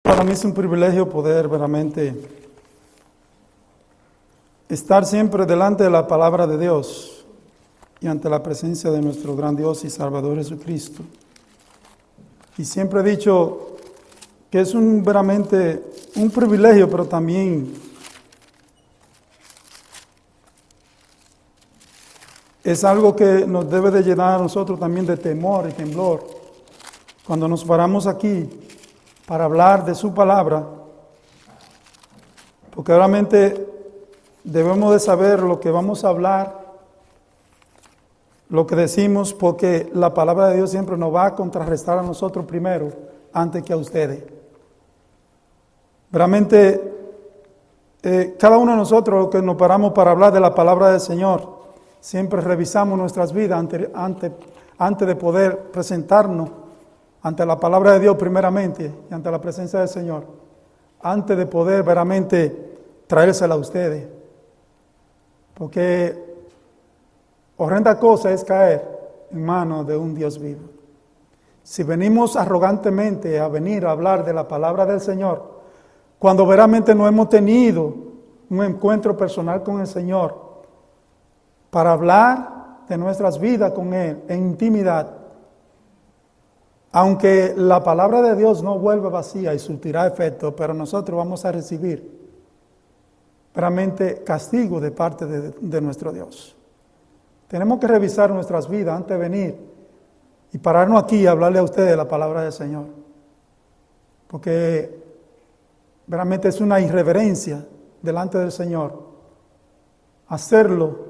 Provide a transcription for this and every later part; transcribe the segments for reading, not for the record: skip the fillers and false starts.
Para mí es un privilegio poder verdaderamente estar siempre delante de la palabra de Dios y ante la presencia de nuestro gran Dios y Salvador Jesucristo. Y siempre he dicho que es verdaderamente un privilegio, pero también es algo que nos debe de llenar a nosotros también de temor y temblor. Cuando nos paramos aquí para hablar de su palabra, porque realmente debemos de saber lo que vamos a hablar, lo que decimos, porque la palabra de Dios siempre nos va a contrarrestar a nosotros primero, antes que a ustedes. Realmente, cada uno de nosotros que nos paramos para hablar de la palabra del Señor, siempre revisamos nuestras vidas antes de poder presentarnos ante la palabra de Dios primeramente y ante la presencia del Señor, antes de poder verdaderamente traérsela a ustedes. Porque horrenda cosa es caer en manos de un Dios vivo. Si venimos arrogantemente a venir a hablar de la palabra del Señor, cuando verdaderamente no hemos tenido un encuentro personal con el Señor, para hablar de nuestras vidas con Él en intimidad, aunque la palabra de Dios no vuelve vacía y surtirá efecto, pero nosotros vamos a recibir realmente castigo de parte de nuestro Dios. Tenemos que revisar nuestras vidas antes de venir y pararnos aquí y hablarle a ustedes la palabra del Señor. Porque realmente es una irreverencia delante del Señor hacerlo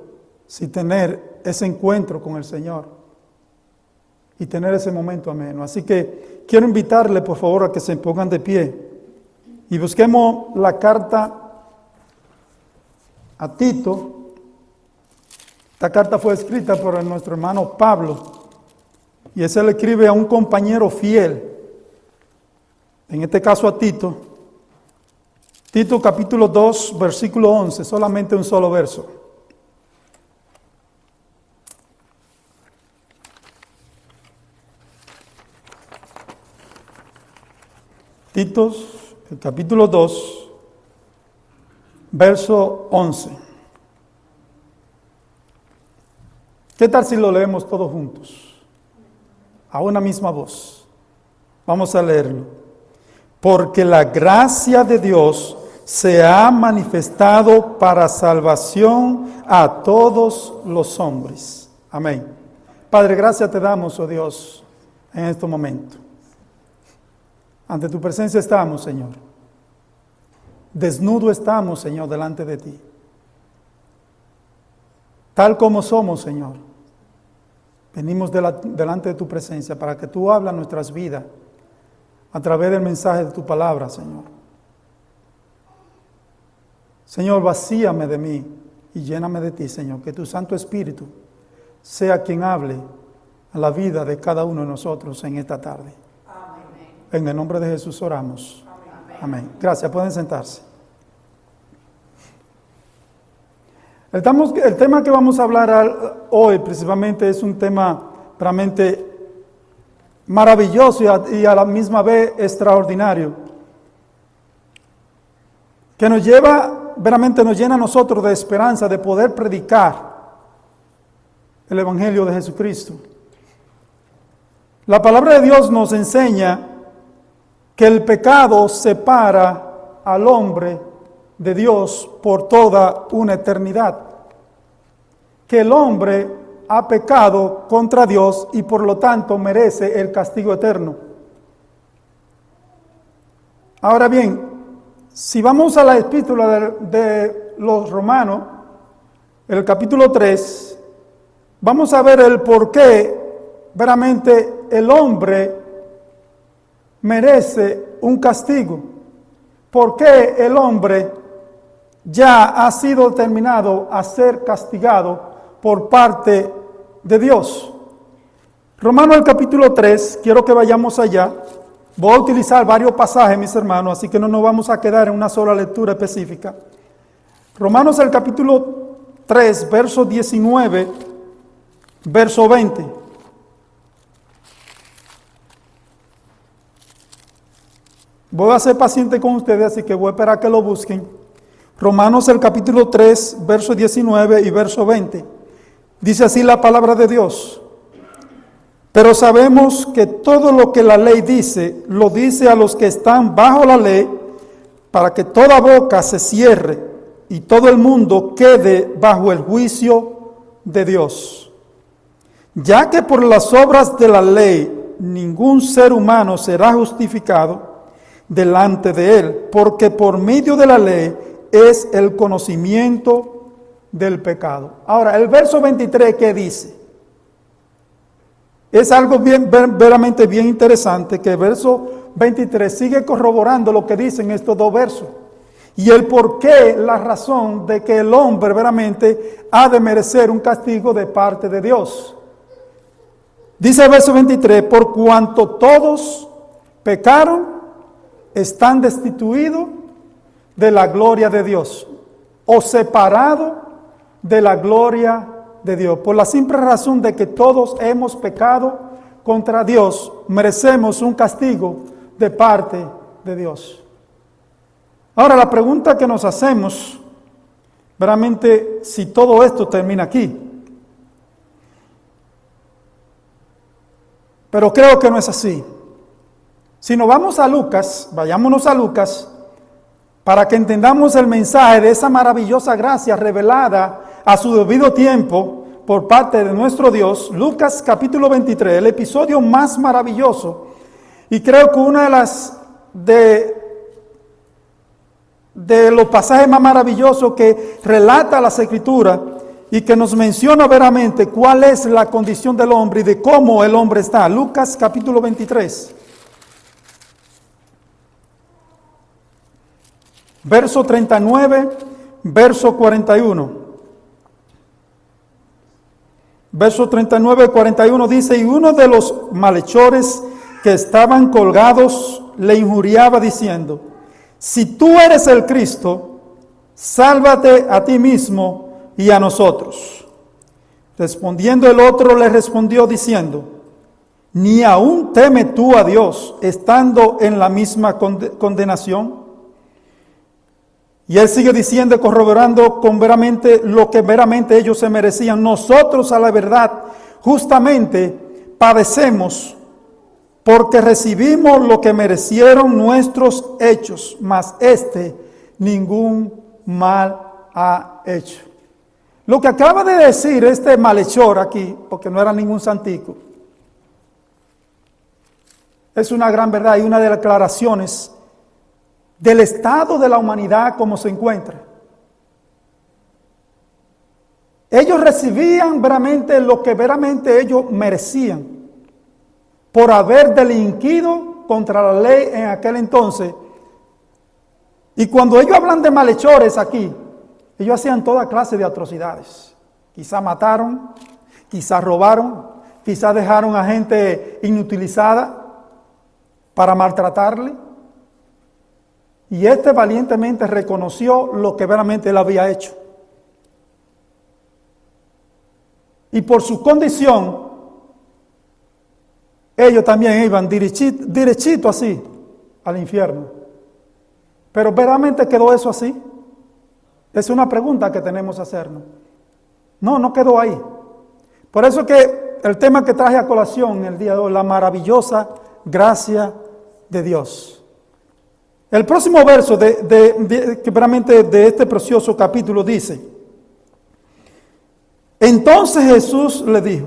sin tener ese encuentro con el Señor y tener ese momento ameno. Así que quiero invitarle, por favor, a que se pongan de pie y busquemos la carta a Tito. Esta carta fue escrita por nuestro hermano Pablo y ese le escribe a un compañero fiel, en este caso a Tito. Tito capítulo 2, versículo 11, solamente un solo verso. Tito, el capítulo 2, verso 11. ¿Qué tal si lo leemos todos juntos? A una misma voz. Vamos a leerlo. Porque la gracia de Dios se ha manifestado para salvación a todos los hombres. Amén. Padre, gracias te damos, oh Dios, en este momento. Ante tu presencia estamos, Señor. Desnudo estamos, Señor, delante de ti. Tal como somos, Señor. Venimos delante de tu presencia para que tú hables nuestras vidas a través del mensaje de tu palabra, Señor. Señor, vacíame de mí y lléname de ti, Señor. Que tu Santo Espíritu sea quien hable a la vida de cada uno de nosotros en esta tarde. En el nombre de Jesús oramos. Amén. Gracias, pueden sentarse. El tema que vamos a hablar hoy principalmente es un tema realmente maravilloso y a la misma vez extraordinario, que nos llena a nosotros de esperanza de poder predicar el Evangelio de Jesucristo. La palabra de Dios nos enseña que el pecado separa al hombre de Dios por toda una eternidad. Que el hombre ha pecado contra Dios y por lo tanto merece el castigo eterno. Ahora bien, si vamos a la epístola de los Romanos, el capítulo 3, vamos a ver el por qué verdaderamente el hombre merece un castigo. ¿Por qué el hombre ya ha sido determinado a ser castigado por parte de Dios? Romanos el capítulo 3, quiero que vayamos allá. Voy a utilizar varios pasajes, mis hermanos, así que no nos vamos a quedar en una sola lectura específica. Romanos el capítulo 3, verso 19, verso 20. Voy a ser paciente con ustedes, así que voy a esperar que lo busquen. Romanos el capítulo 3, verso 19 y verso 20. Dice así la palabra de Dios. Pero sabemos que todo lo que la ley dice, lo dice a los que están bajo la ley, para que toda boca se cierre y todo el mundo quede bajo el juicio de Dios. Ya que por las obras de la ley ningún ser humano será justificado delante de él, porque por medio de la ley es el conocimiento del pecado. Ahora, el verso 23, ¿qué dice? Es algo verdaderamente bien interesante, que el verso 23 sigue corroborando lo que dicen estos dos versos. Y el por qué, la razón de que el hombre verdaderamente ha de merecer un castigo de parte de Dios. Dice el verso 23, por cuanto todos pecaron, están destituidos de la gloria de Dios, o separados de la gloria de Dios. Por la simple razón de que todos hemos pecado contra Dios, merecemos un castigo de parte de Dios. Ahora, la pregunta que nos hacemos, verdaderamente, si todo esto termina aquí. Pero creo que no es así. Si nos vamos a Lucas, vayámonos a Lucas, para que entendamos el mensaje de esa maravillosa gracia revelada a su debido tiempo por parte de nuestro Dios. Lucas capítulo 23, el episodio más maravilloso, y creo que una de las de los pasajes más maravillosos que relata las Escrituras y que nos menciona veramente cuál es la condición del hombre y de cómo el hombre está. Lucas capítulo 23. Verso 39, verso 41. Verso 39, 41 dice, y uno de los malhechores que estaban colgados le injuriaba diciendo, si tú eres el Cristo, sálvate a ti mismo y a nosotros. Respondiendo el otro le respondió diciendo, ni aún teme tú a Dios, estando en la misma condenación. Y él sigue diciendo, corroborando con veramente lo que veramente ellos se merecían. Nosotros a la verdad justamente padecemos porque recibimos lo que merecieron nuestros hechos, mas ningún mal ha hecho. Lo que acaba de decir este malhechor aquí, porque no era ningún santico, es una gran verdad y una de las declaraciones del estado de la humanidad como se encuentra. Ellos recibían veramente lo que veramente ellos merecían por haber delinquido contra la ley en aquel entonces. Y cuando ellos hablan de malhechores aquí, ellos hacían toda clase de atrocidades. Quizá mataron, quizá robaron, quizá dejaron a gente inutilizada para maltratarle. Y valientemente reconoció lo que verdaderamente él había hecho. Y por su condición, ellos también iban derechito así al infierno. Pero verdaderamente quedó eso así. Es una pregunta que tenemos que hacernos. No quedó ahí. Por eso que el tema que traje a colación el día de hoy, la maravillosa gracia de Dios. El próximo verso que verdaderamente de este precioso capítulo dice, entonces Jesús le dijo,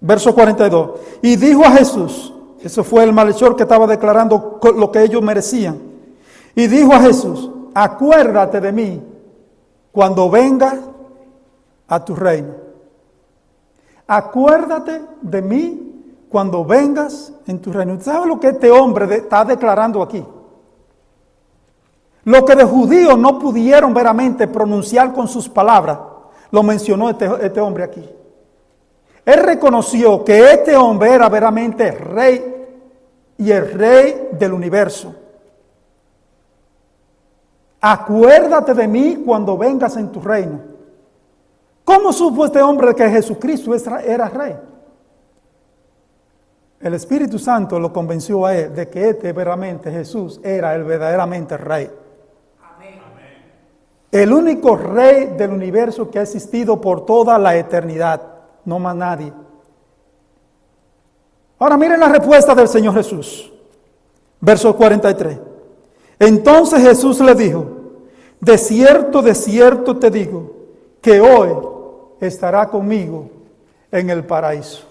verso 42, y dijo a Jesús, eso fue el malhechor que estaba declarando lo que ellos merecían, y dijo a Jesús, acuérdate de mí cuando venga a tu reino. Acuérdate de mí cuando vengas en tu reino. ¿Sabes lo que este hombre está declarando aquí? Lo que de judíos no pudieron veramente pronunciar con sus palabras, lo mencionó este hombre aquí. Él reconoció que este hombre era veramente rey y el rey del universo. Acuérdate de mí cuando vengas en tu reino. ¿Cómo supo este hombre que Jesucristo era rey? El Espíritu Santo lo convenció a él de que verdaderamente Jesús era el verdaderamente rey. Amén. El único rey del universo que ha existido por toda la eternidad, no más nadie. Ahora miren la respuesta del Señor Jesús. Verso 43. Entonces Jesús le dijo, de cierto te digo, que hoy estará conmigo en el paraíso.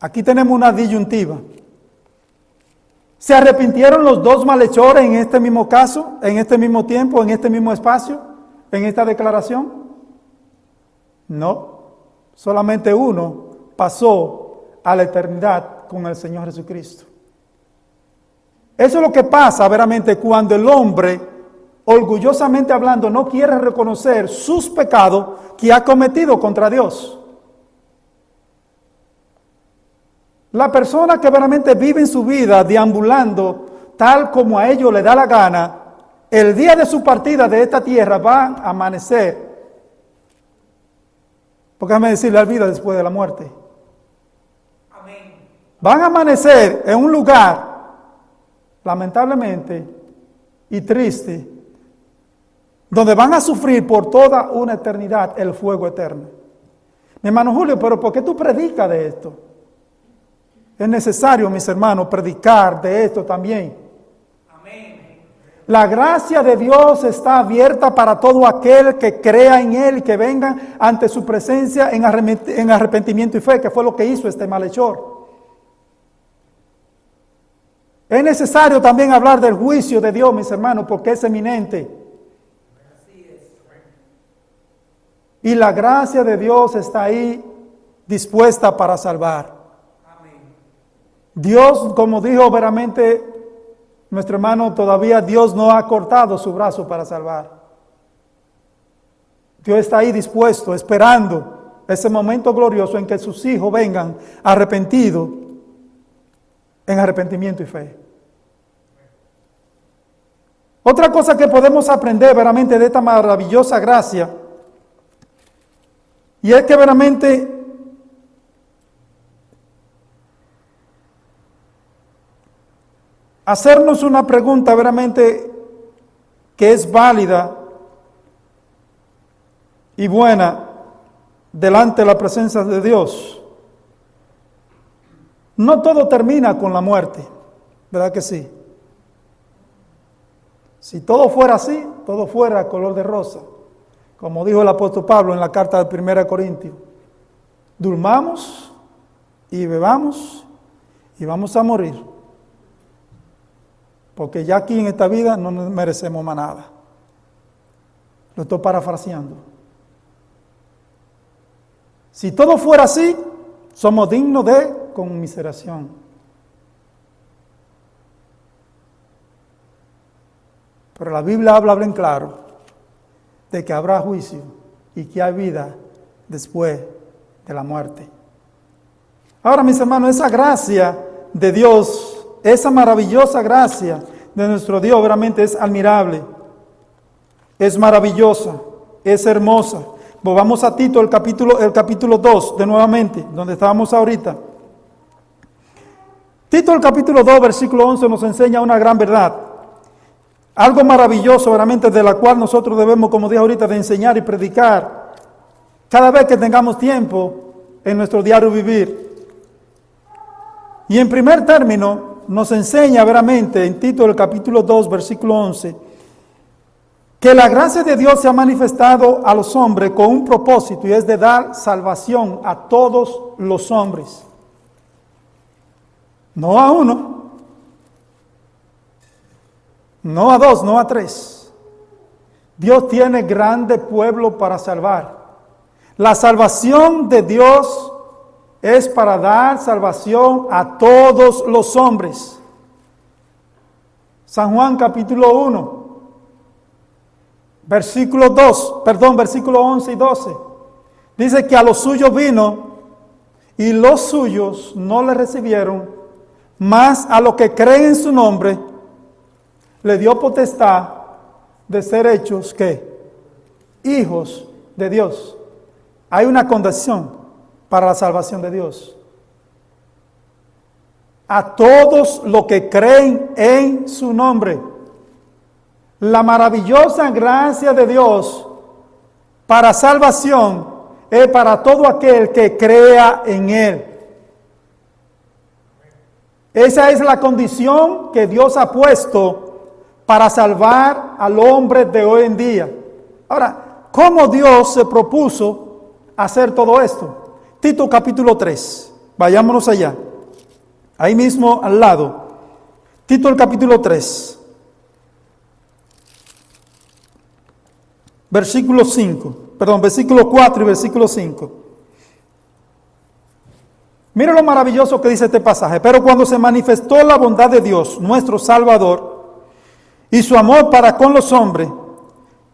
Aquí tenemos una disyuntiva. ¿Se arrepintieron los dos malhechores en este mismo caso, en este mismo tiempo, en este mismo espacio, en esta declaración? No, solamente uno pasó a la eternidad con el Señor Jesucristo. Eso es lo que pasa verdaderamente cuando el hombre, orgullosamente hablando, no quiere reconocer sus pecados que ha cometido contra Dios. La persona que verdaderamente vive en su vida deambulando tal como a ellos le da la gana, el día de su partida de esta tierra van a amanecer, porque déjame decirle, la vida después de la muerte. Amén. Van a amanecer en un lugar, lamentablemente y triste, donde van a sufrir por toda una eternidad el fuego eterno. Mi hermano Julio, pero ¿por qué tú predicas de esto? Es necesario, mis hermanos, predicar de esto también. Amén. La gracia de Dios está abierta para todo aquel que crea en Él y que venga ante su presencia en arrepentimiento y fe, que fue lo que hizo este malhechor. Es necesario también hablar del juicio de Dios, mis hermanos, porque es eminente. Así es. Y la gracia de Dios está ahí dispuesta para salvar. Dios, como dijo veramente nuestro hermano, todavía Dios no ha cortado su brazo para salvar. Dios está ahí dispuesto, esperando ese momento glorioso en que sus hijos vengan arrepentidos en arrepentimiento y fe. Otra cosa que podemos aprender veramente de esta maravillosa gracia, y es que veramente hacernos una pregunta veramente que es válida y buena delante de la presencia de Dios. No todo termina con la muerte, ¿verdad que sí? Si todo fuera así, todo fuera color de rosa, como dijo el apóstol Pablo en la carta de 1 Corintios. Durmamos y bebamos y vamos a morir. Porque ya aquí en esta vida no nos merecemos más nada. Lo estoy parafraseando. Si todo fuera así, somos dignos de conmiseración. Pero la Biblia habla bien claro de que habrá juicio y que hay vida después de la muerte. Ahora, mis hermanos, esa gracia de Dios, esa maravillosa gracia de nuestro Dios realmente es admirable, es maravillosa, es hermosa. Volvamos a Tito, el capítulo 2, de nuevamente, donde estábamos ahorita. Tito, el capítulo 2, versículo 11, nos enseña una gran verdad. Algo maravilloso, realmente, de la cual nosotros debemos, como dije ahorita, de enseñar y predicar cada vez que tengamos tiempo en nuestro diario vivir. Y en primer término, nos enseña veramente en Tito, el capítulo 2, versículo 11, que la gracia de Dios se ha manifestado a los hombres con un propósito, y es de dar salvación a todos los hombres. No a uno, no a dos, no a tres. Dios tiene grande pueblo para salvar. La salvación de Dios es para dar salvación a todos los hombres. San Juan capítulo 1, versículo 11 y 12. Dice que a los suyos vino y los suyos no le recibieron, mas a los que creen en su nombre le dio potestad de ser hechos, ¿qué? Hijos de Dios. Hay una condición para la salvación de Dios. a todos los que creen en su nombre. La maravillosa gracia de Dios para salvación es para todo aquel que crea en Él. Esa es la condición que Dios ha puesto para salvar al hombre de hoy en día. Ahora, ¿cómo Dios se propuso hacer todo esto? Tito capítulo 3, vayámonos allá. Ahí mismo al lado. Tito el capítulo 3. Versículo 4 y versículo 5. Mira lo maravilloso que dice este pasaje. Pero cuando se manifestó la bondad de Dios, nuestro Salvador, y su amor para con los hombres,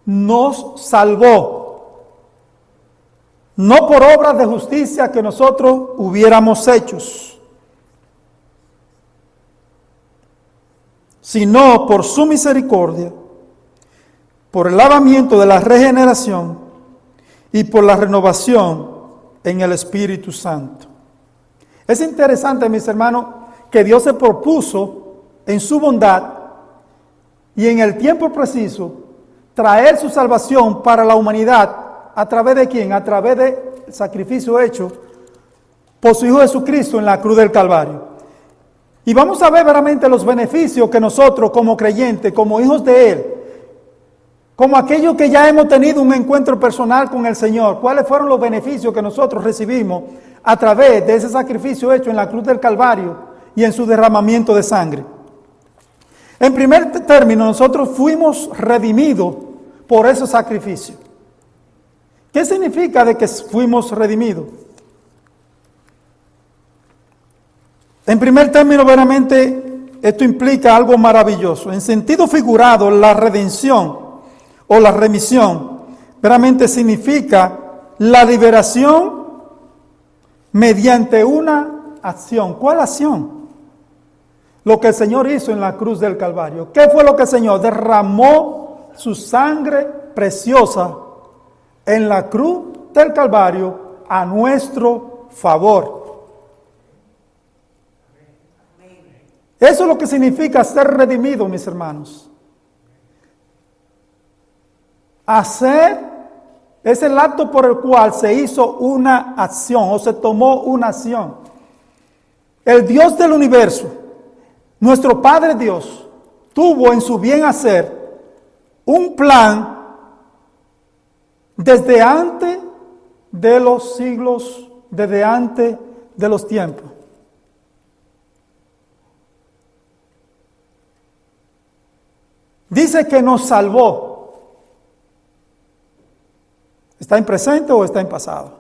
nos salvó. No por obras de justicia que nosotros hubiéramos hecho, sino por su misericordia, por el lavamiento de la regeneración y por la renovación en el Espíritu Santo. Es interesante, mis hermanos, que Dios se propuso en su bondad y en el tiempo preciso traer su salvación para la humanidad. ¿A través de quién? A través del sacrificio hecho por su Hijo Jesucristo en la cruz del Calvario. Y vamos a ver verdaderamente los beneficios que nosotros como creyentes, como hijos de Él, como aquellos que ya hemos tenido un encuentro personal con el Señor, cuáles fueron los beneficios que nosotros recibimos a través de ese sacrificio hecho en la cruz del Calvario y en su derramamiento de sangre. En primer término, nosotros fuimos redimidos por ese sacrificio. ¿Qué significa de que fuimos redimidos? En primer término, verdaderamente, esto implica algo maravilloso. En sentido figurado, la redención o la remisión, verdaderamente significa la liberación mediante una acción. ¿Cuál acción? Lo que el Señor hizo en la cruz del Calvario. ¿Qué fue lo que el Señor? Derramó su sangre preciosa en la cruz del Calvario a nuestro favor. Eso es lo que significa ser redimido, mis hermanos. Hacer es el acto por el cual se hizo una acción o se tomó una acción. El Dios del universo, nuestro Padre Dios, tuvo en su bien hacer un plan desde antes de los siglos, desde antes de los tiempos. Dice que nos salvó. ¿Está en presente o está en pasado?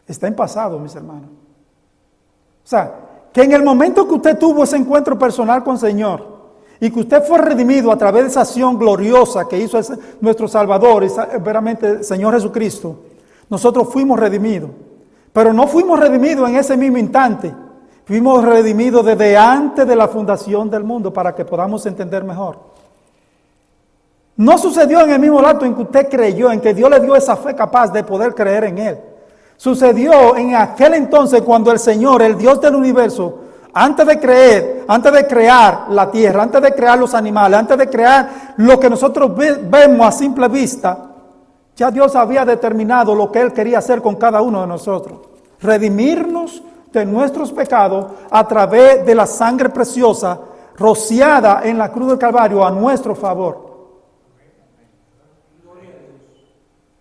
Está en pasado, mis hermanos. O sea, que en el momento que usted tuvo ese encuentro personal con el Señor y que usted fue redimido a través de esa acción gloriosa que hizo nuestro Salvador y verdaderamente el Señor Jesucristo, nosotros fuimos redimidos. Pero no fuimos redimidos en ese mismo instante. Fuimos redimidos desde antes de la fundación del mundo para que podamos entender mejor. No sucedió en el mismo acto en que usted creyó, en que Dios le dio esa fe capaz de poder creer en Él. Sucedió en aquel entonces cuando el Señor, el Dios del universo, antes de crear la tierra, antes de crear los animales, antes de crear lo que nosotros vemos a simple vista, ya Dios había determinado lo que Él quería hacer con cada uno de nosotros. Redimirnos de nuestros pecados a través de la sangre preciosa rociada en la cruz del Calvario a nuestro favor.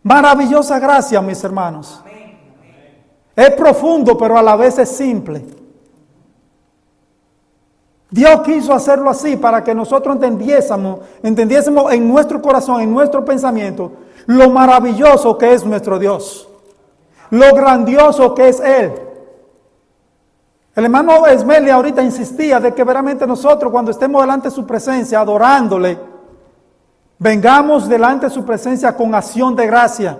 Maravillosa gracia, mis hermanos. Es profundo, pero a la vez es simple. Dios quiso hacerlo así para que nosotros entendiésemos en nuestro corazón, en nuestro pensamiento, lo maravilloso que es nuestro Dios, lo grandioso que es Él. El hermano Esmeli ahorita insistía de que verdaderamente nosotros cuando estemos delante de su presencia adorándole, vengamos delante de su presencia con acción de gracia,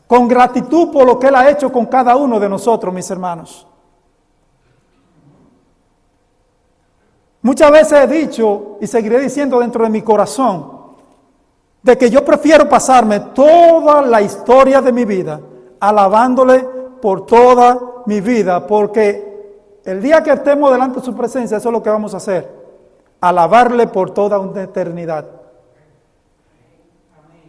con gratitud por lo que Él ha hecho con cada uno de nosotros, mis hermanos. Muchas veces he dicho y seguiré diciendo dentro de mi corazón de que yo prefiero pasarme toda la historia de mi vida alabándole por toda mi vida, porque el día que estemos delante de su presencia, eso es lo que vamos a hacer. Alabarle por toda una eternidad.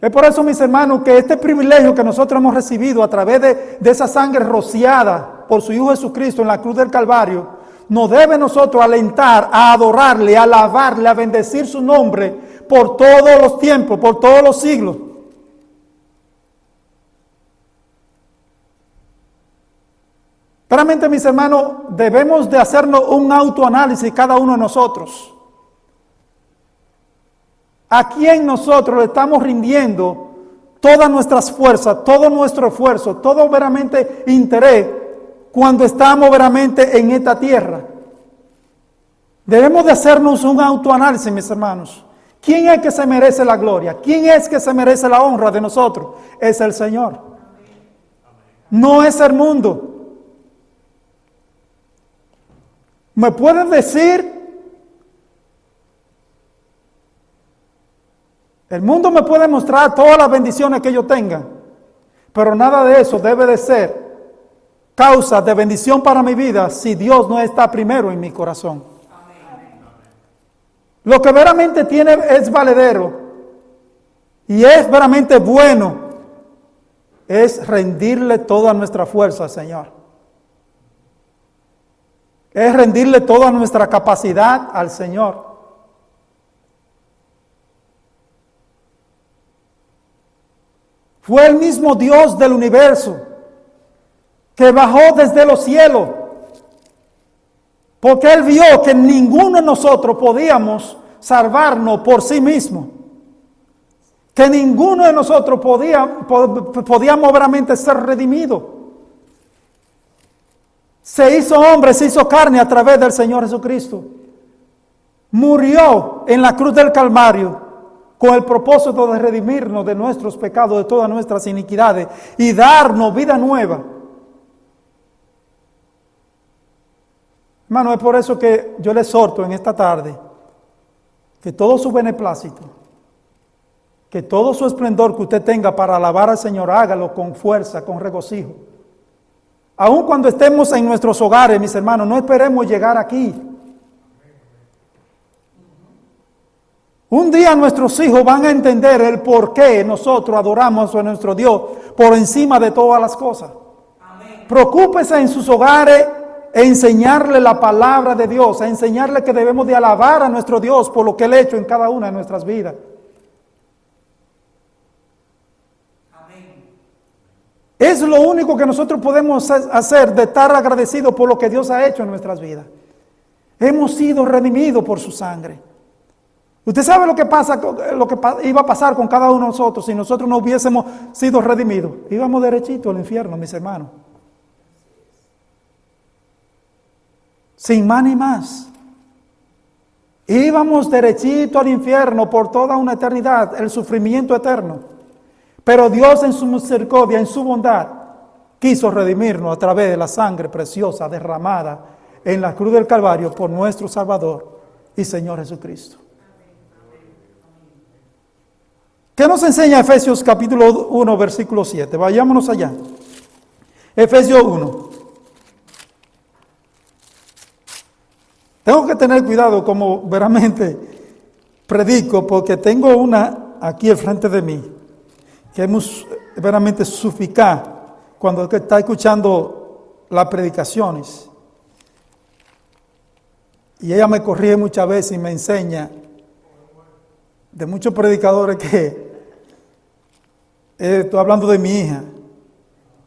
Es por eso, mis hermanos, que este privilegio que nosotros hemos recibido a través de esa sangre rociada por su Hijo Jesucristo en la cruz del Calvario, nos debe nosotros alentar a adorarle, a alabarle, a bendecir su nombre por todos los tiempos, por todos los siglos. Claramente, mis hermanos, debemos de hacernos un autoanálisis cada uno de nosotros. ¿A quién nosotros le estamos rindiendo todas nuestras fuerzas, todo nuestro esfuerzo, todo veramente interés cuando estamos veramente en esta tierra? Debemos de hacernos un autoanálisis, mis hermanos. ¿Quién es que se merece la gloria? ¿Quién es que se merece la honra de nosotros? Es el Señor. No es el mundo. ¿Me pueden decir? El mundo me puede mostrar todas las bendiciones que yo tenga, pero nada de eso debe de ser causa de bendición para mi vida si Dios no está primero en mi corazón. Lo que veramente tiene es valedero y es veramente bueno es rendirle toda nuestra fuerza al Señor. Es rendirle toda nuestra capacidad al Señor. Fue el mismo Dios del universo que bajó desde los cielos, porque Él vio que ninguno de nosotros podíamos salvarnos por sí mismo, que ninguno de nosotros podíamos veramente ser redimidos. Se hizo hombre, se hizo carne a través del Señor Jesucristo. Murió en la cruz del Calvario con el propósito de redimirnos de nuestros pecados, de todas nuestras iniquidades y darnos vida nueva. Hermano, es por eso que yo le exhorto en esta tarde que todo su beneplácito, que todo su esplendor que usted tenga para alabar al Señor, hágalo con fuerza, con regocijo. Aun cuando estemos en nuestros hogares, mis hermanos, no esperemos llegar aquí. Un día nuestros hijos van a entender el por qué nosotros adoramos a nuestro Dios por encima de todas las cosas. Amén. Preocúpese en sus hogares e enseñarle la palabra de Dios, a enseñarle que debemos de alabar a nuestro Dios por lo que Él ha hecho en cada una de nuestras vidas. Amén. Es lo único que nosotros podemos hacer, de estar agradecidos por lo que Dios ha hecho en nuestras vidas. Hemos sido redimidos por su sangre. Usted sabe lo que iba a pasar con cada uno de nosotros si nosotros no hubiésemos sido redimidos. Íbamos derechito al infierno, mis hermanos. Sin más ni más. Íbamos derechito al infierno por toda una eternidad, el sufrimiento eterno. Pero Dios en su misericordia, en su bondad, quiso redimirnos a través de la sangre preciosa derramada en la cruz del Calvario por nuestro Salvador y Señor Jesucristo. ¿Qué nos enseña Efesios capítulo 1, versículo 7? Vayámonos allá. Efesios 1. Tengo que tener cuidado como veramente predico, porque tengo una aquí al frente de mí, que es veramente suficaz cuando está escuchando las predicaciones. Y ella me corrige muchas veces y me enseña de muchos predicadores que estoy hablando de mi hija.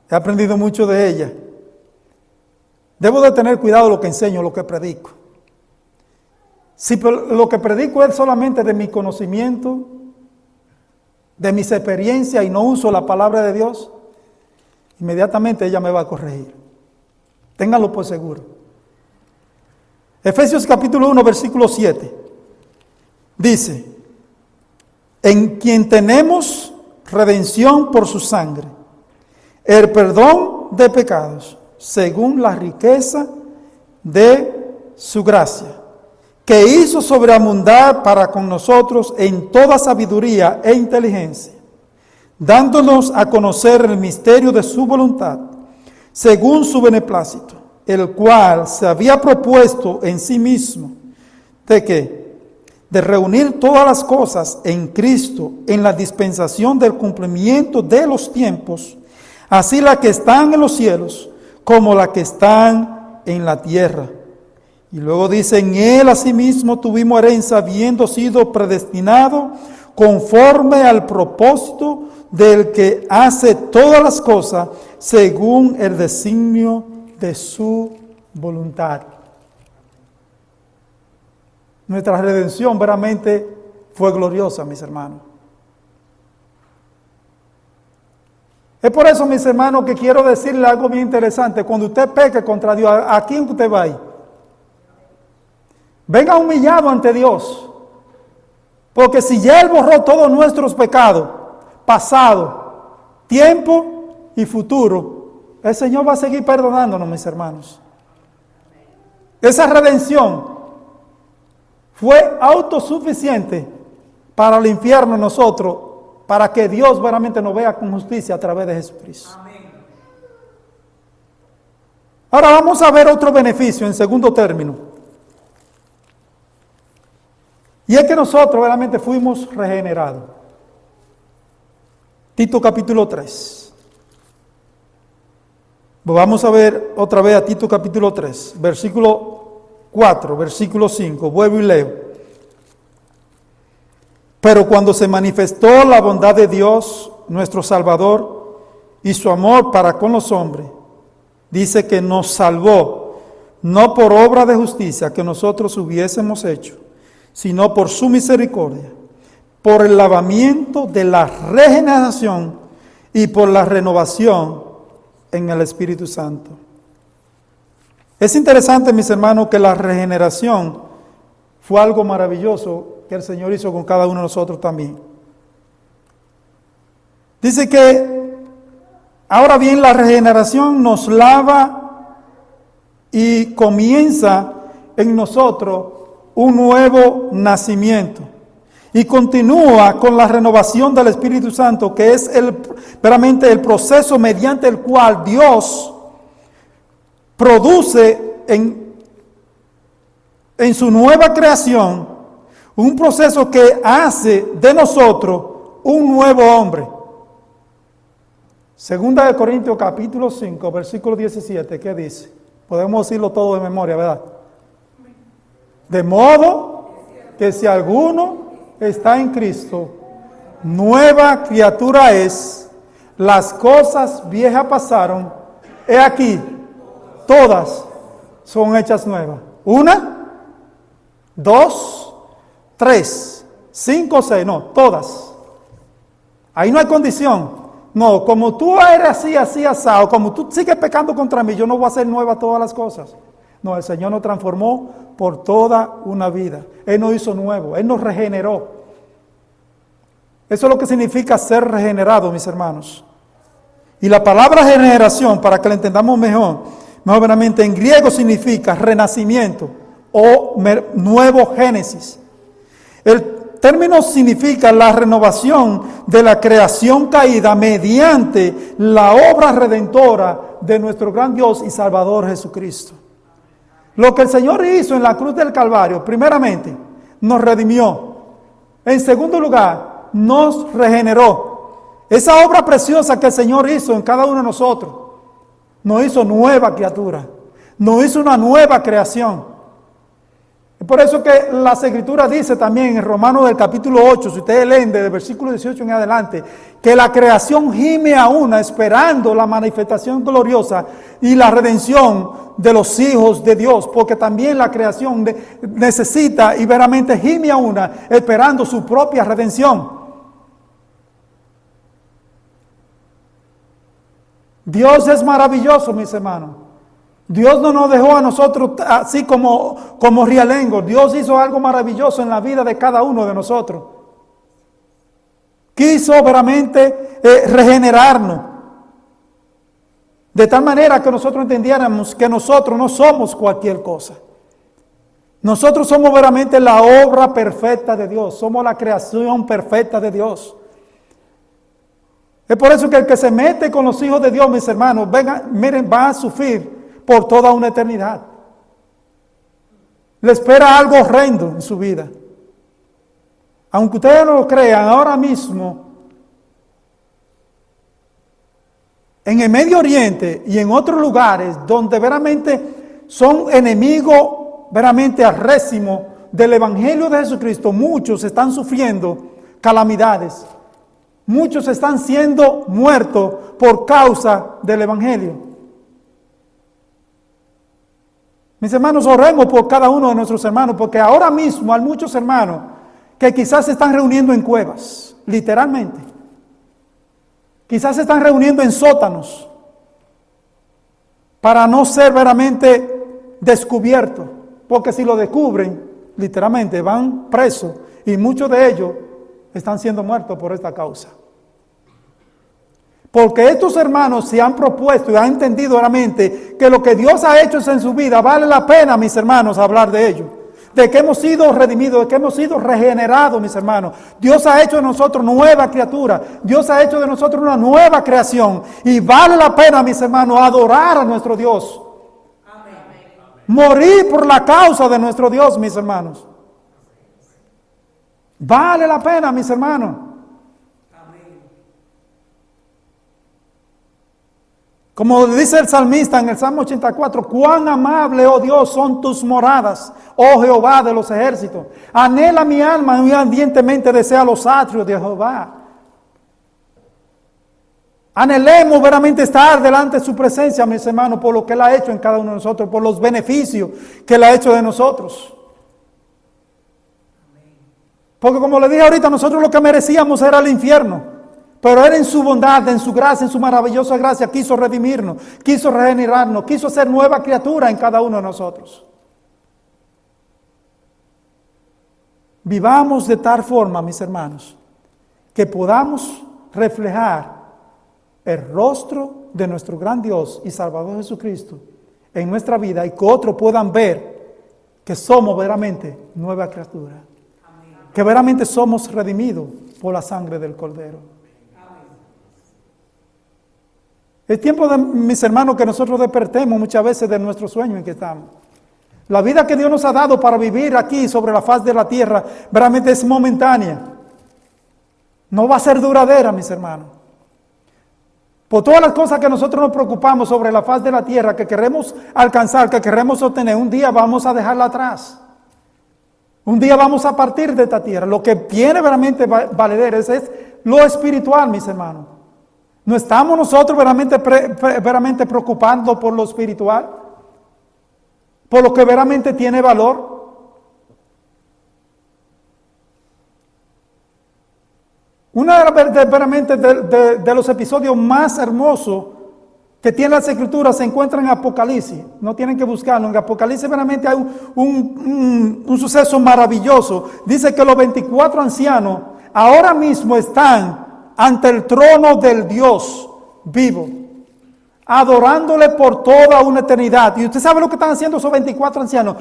He aprendido mucho de ella. Debo de tener cuidado de lo que enseño, lo que predico. Si lo que predico es solamente de mi conocimiento, de mis experiencias y no uso la palabra de Dios, inmediatamente ella me va a corregir. Ténganlo por seguro. Efesios capítulo 1, versículo 7. Dice: en quien tenemos redención por su sangre, el perdón de pecados, según la riqueza de su gracia, que hizo sobreabundar para con nosotros en toda sabiduría e inteligencia, dándonos a conocer el misterio de su voluntad, según su beneplácito, el cual se había propuesto en sí mismo de que de reunir todas las cosas en Cristo en la dispensación del cumplimiento de los tiempos, así las que están en los cielos como las que están en la tierra. Y luego dice, en él asimismo tuvimos herencia, habiendo sido predestinado conforme al propósito del que hace todas las cosas según el designio de su voluntad. Nuestra redención veramente fue gloriosa, mis hermanos. Es por eso, mis hermanos, que quiero decirle algo bien interesante. Cuando usted peque contra Dios, ¿a quién usted va a ir? Venga humillado ante Dios. Porque si ya Él borró todos nuestros pecados, pasado, tiempo y futuro, el Señor va a seguir perdonándonos, mis hermanos. Esa redención fue autosuficiente para el infierno nosotros, para que Dios verdaderamente nos vea con justicia a través de Jesucristo. Amén. Ahora vamos a ver otro beneficio en segundo término. Y es que nosotros verdaderamente fuimos regenerados. Tito capítulo 3. Vamos a ver otra vez a Tito capítulo 3, versículo 4, versículo 5. Vuelvo y leo. Pero cuando se manifestó la bondad de Dios, nuestro Salvador, y su amor para con los hombres, dice que nos salvó, no por obra de justicia que nosotros hubiésemos hecho, sino por su misericordia, por el lavamiento de la regeneración y por la renovación en el Espíritu Santo. Es interesante, mis hermanos, que la regeneración fue algo maravilloso que el Señor hizo con cada uno de nosotros también. Dice que, ahora bien, la regeneración nos lava y comienza en nosotros un nuevo nacimiento. Y continúa con la renovación del Espíritu Santo, que es verdaderamente el proceso mediante el cual Dios produce en su nueva creación un proceso que hace de nosotros un nuevo hombre. Segunda de Corintios capítulo 5, versículo 17, ¿qué dice? Podemos decirlo todo de memoria, ¿verdad? De modo que si alguno está en Cristo, nueva criatura es, las cosas viejas pasaron, he aquí, todas son hechas nuevas. 1, 2, 3, 5, 6, no, todas. Ahí no hay condición. No, como tú eres así, asado, como tú sigues pecando contra mí, yo no voy a hacer nuevas todas las cosas. No, el Señor nos transformó por toda una vida. Él nos hizo nuevo, Él nos regeneró. Eso es lo que significa ser regenerado, mis hermanos. Y la palabra regeneración, para que la entendamos mejor verdaderamente en griego significa renacimiento o nuevo génesis. El término significa la renovación de la creación caída mediante la obra redentora de nuestro gran Dios y Salvador Jesucristo. Lo que el Señor hizo en la cruz del Calvario, primeramente, nos redimió. En segundo lugar, nos regeneró. Esa obra preciosa que el Señor hizo en cada uno de nosotros, nos hizo nueva criatura, nos hizo una nueva creación. Es por eso que las Escrituras dice también en Romanos del capítulo 8, si ustedes leen desde el versículo 18 en adelante, que la creación gime a una esperando la manifestación gloriosa y la redención de los hijos de Dios, porque también la creación necesita y veramente gime a una esperando su propia redención. Dios es maravilloso, mis hermanos. Dios no nos dejó a nosotros así como rialengos. Dios hizo algo maravilloso en la vida de cada uno de nosotros. Quiso verdaderamente regenerarnos. De tal manera que nosotros entendiéramos que nosotros no somos cualquier cosa. Nosotros somos verdaderamente la obra perfecta de Dios. Somos la creación perfecta de Dios. Es por eso que el que se mete con los hijos de Dios, mis hermanos, miren, va a sufrir por toda una eternidad. Le espera algo horrendo en su vida. Aunque ustedes no lo crean, ahora mismo, en el Medio Oriente y en otros lugares donde veramente son enemigos veramente arrésimo del Evangelio de Jesucristo, muchos están sufriendo calamidades. Muchos están siendo muertos por causa del Evangelio. Mis hermanos, oremos por cada uno de nuestros hermanos, porque ahora mismo hay muchos hermanos que quizás se están reuniendo en cuevas, literalmente. Quizás se están reuniendo en sótanos para no ser veramente descubiertos, porque si lo descubren, literalmente van presos y muchos de ellos están siendo muertos por esta causa. Porque estos hermanos se han propuesto y han entendido realmente que lo que Dios ha hecho en su vida vale la pena, mis hermanos, hablar de ello. De que hemos sido redimidos, de que hemos sido regenerados, mis hermanos. Dios ha hecho de nosotros nueva criatura. Dios ha hecho de nosotros una nueva creación. Y vale la pena, mis hermanos, adorar a nuestro Dios. Amén. Morir por la causa de nuestro Dios, mis hermanos. Vale la pena, mis hermanos. Como dice el salmista en el Salmo 84, cuán amable, oh Dios, son tus moradas, oh Jehová de los ejércitos. Anhela mi alma muy ardientemente desea los atrios de Jehová. Anhelemos veramente estar delante de su presencia, mis hermanos, por lo que Él ha hecho en cada uno de nosotros, por los beneficios que Él ha hecho de nosotros. Porque como le dije ahorita, nosotros lo que merecíamos era el infierno. Pero Él en su bondad, en su gracia, en su maravillosa gracia, quiso redimirnos, quiso regenerarnos, quiso ser nueva criatura en cada uno de nosotros. Vivamos de tal forma, mis hermanos, que podamos reflejar el rostro de nuestro gran Dios y Salvador Jesucristo en nuestra vida y que otros puedan ver que somos verdaderamente nueva criatura. Que verdaderamente somos redimidos por la sangre del Cordero. Es tiempo, de, mis hermanos, que nosotros despertemos muchas veces de nuestro sueño en que estamos. La vida que Dios nos ha dado para vivir aquí sobre la faz de la tierra, verdaderamente es momentánea. No va a ser duradera, mis hermanos. Por todas las cosas que nosotros nos preocupamos sobre la faz de la tierra, que queremos alcanzar, que queremos obtener, un día vamos a dejarla atrás. Un día vamos a partir de esta tierra. Lo que tiene verdaderamente valedero es lo espiritual, mis hermanos. ¿No estamos nosotros verdaderamente preocupando por lo espiritual? ¿Por lo que verdaderamente tiene valor? Uno de los episodios más hermosos que tiene las Escrituras se encuentra en Apocalipsis. No tienen que buscarlo. En Apocalipsis verdaderamente hay un suceso maravilloso. Dice que los 24 ancianos ahora mismo están ante el trono del Dios vivo, adorándole por toda una eternidad. Y usted sabe lo que están haciendo esos 24 ancianos,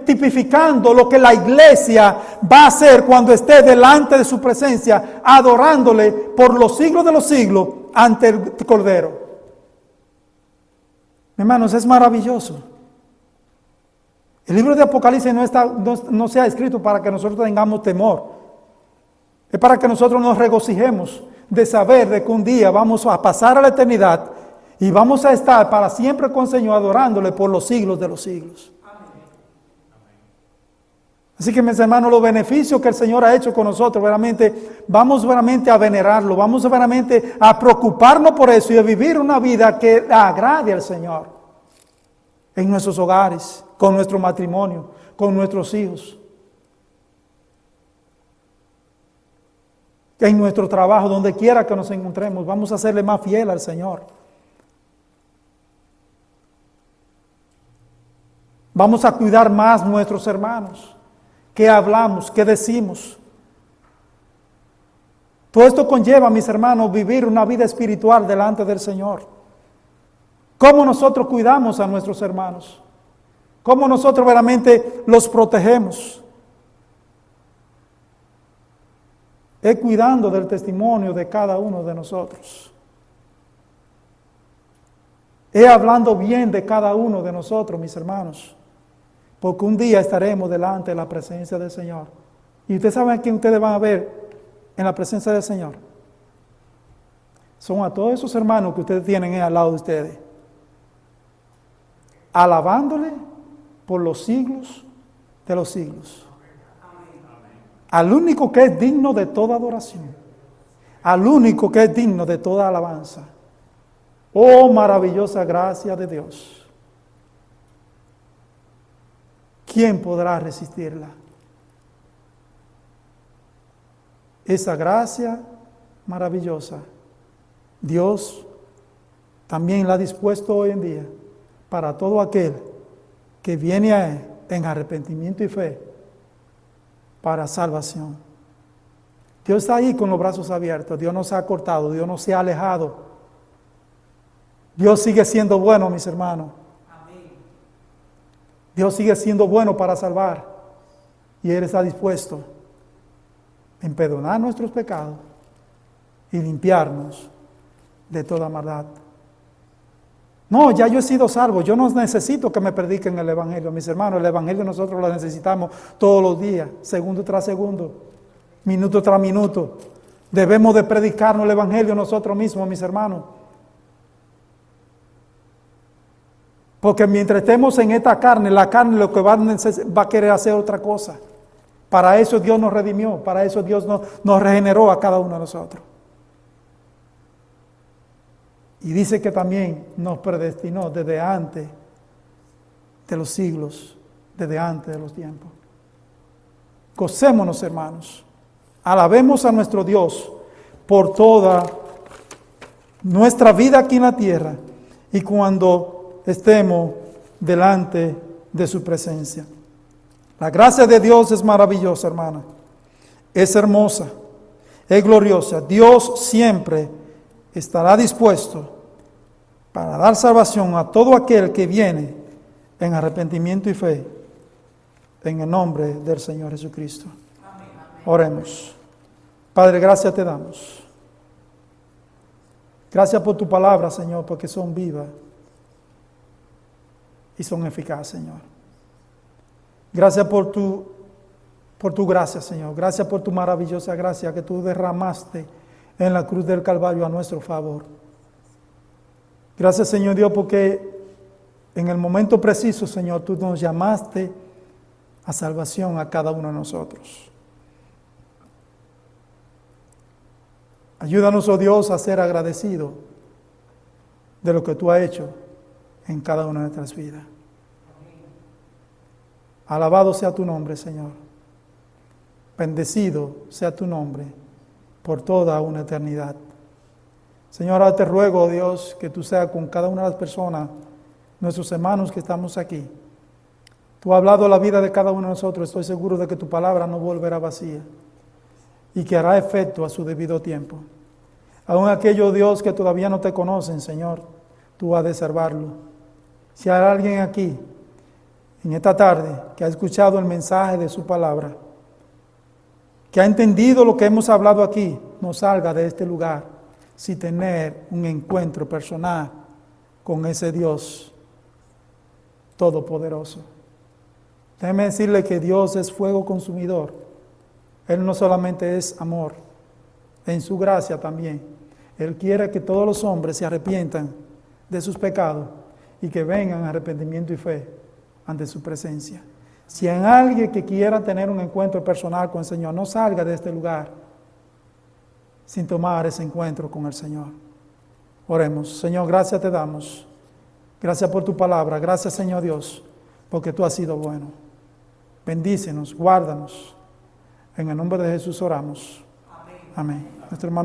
tipificando lo que la iglesia va a hacer cuando esté delante de su presencia, adorándole por los siglos de los siglos ante el Cordero. Hermanos, es maravilloso. El libro de Apocalipsis no se ha escrito para que nosotros tengamos temor. Es para que nosotros nos regocijemos de saber de que un día vamos a pasar a la eternidad y vamos a estar para siempre con el Señor adorándole por los siglos de los siglos. Así que, mis hermanos, los beneficios que el Señor ha hecho con nosotros, vamos verdaderamente a venerarlo, vamos verdaderamente a preocuparnos por eso y a vivir una vida que agrade al Señor en nuestros hogares, con nuestro matrimonio, con nuestros hijos. En nuestro trabajo, donde quiera que nos encontremos, vamos a serle más fiel al Señor. Vamos a cuidar más nuestros hermanos. ¿Qué hablamos? ¿Qué decimos? Todo esto conlleva, mis hermanos, vivir una vida espiritual delante del Señor. ¿Cómo nosotros cuidamos a nuestros hermanos? ¿Cómo nosotros verdaderamente los protegemos? Es cuidando del testimonio de cada uno de nosotros. Es hablando bien de cada uno de nosotros, mis hermanos. Porque un día estaremos delante de la presencia del Señor. Y ustedes saben a quién ustedes van a ver en la presencia del Señor. Son a todos esos hermanos que ustedes tienen al lado de ustedes. Alabándole por los siglos de los siglos. Al único que es digno de toda adoración. Al único que es digno de toda alabanza. Oh, maravillosa gracia de Dios. ¿Quién podrá resistirla? Esa gracia maravillosa, Dios también la ha dispuesto hoy en día para todo aquel que viene a Él en arrepentimiento y fe para salvación. Dios está ahí con los brazos abiertos. Dios no se ha cortado, Dios no se ha alejado. Dios sigue siendo bueno, mis hermanos. Dios sigue siendo bueno para salvar. Y Él está dispuesto en perdonar nuestros pecados y limpiarnos de toda maldad. No, ya yo he sido salvo. Yo no necesito que me prediquen el Evangelio, mis hermanos. El Evangelio nosotros lo necesitamos todos los días, segundo tras segundo, minuto tras minuto. Debemos de predicarnos el Evangelio nosotros mismos, mis hermanos. Porque mientras estemos en esta carne, la carne lo que va a querer hacer otra cosa. Para eso Dios nos redimió, para eso Dios nos regeneró a cada uno de nosotros. Y dice que también nos predestinó desde antes de los siglos, desde antes de los tiempos. Gocémonos, hermanos. Alabemos a nuestro Dios por toda nuestra vida aquí en la tierra y cuando estemos delante de su presencia. La gracia de Dios es maravillosa, hermana. Es hermosa, es gloriosa. Dios siempre estará dispuesto para dar salvación a todo aquel que viene en arrepentimiento y fe, en el nombre del Señor Jesucristo. Oremos. Padre, gracias te damos. Gracias por tu palabra, Señor, porque son vivas y son eficaces, Señor. Gracias por tu gracia, Señor. Gracias por tu maravillosa gracia que tú derramaste en la cruz del Calvario a nuestro favor. Gracias, Señor Dios, porque en el momento preciso, Señor, tú nos llamaste a salvación a cada uno de nosotros. Ayúdanos, oh Dios, a ser agradecidos de lo que tú has hecho en cada una de nuestras vidas. Alabado sea tu nombre, Señor. Bendecido sea tu nombre por toda una eternidad. Señor, ahora te ruego, Dios, que tú seas con cada una de las personas, nuestros hermanos que estamos aquí. Tú has hablado la vida de cada uno de nosotros. Estoy seguro de que tu palabra no volverá vacía y que hará efecto a su debido tiempo. Aún aquellos, Dios, que todavía no te conocen, Señor, tú has de salvarlo. Si hay alguien aquí, en esta tarde, que ha escuchado el mensaje de su palabra, que ha entendido lo que hemos hablado aquí, no salga de este lugar sin tener un encuentro personal con ese Dios todopoderoso. Déjeme decirle que Dios es fuego consumidor. Él no solamente es amor, en su gracia también. Él quiere que todos los hombres se arrepientan de sus pecados y que vengan a arrepentimiento y fe ante su presencia. Si hay alguien que quiera tener un encuentro personal con el Señor, no salga de este lugar sin tomar ese encuentro con el Señor. Oremos. Señor, gracias te damos. Gracias por tu palabra. Gracias, Señor Dios, porque tú has sido bueno. Bendícenos, guárdanos. En el nombre de Jesús oramos. Amén. Nuestro hermano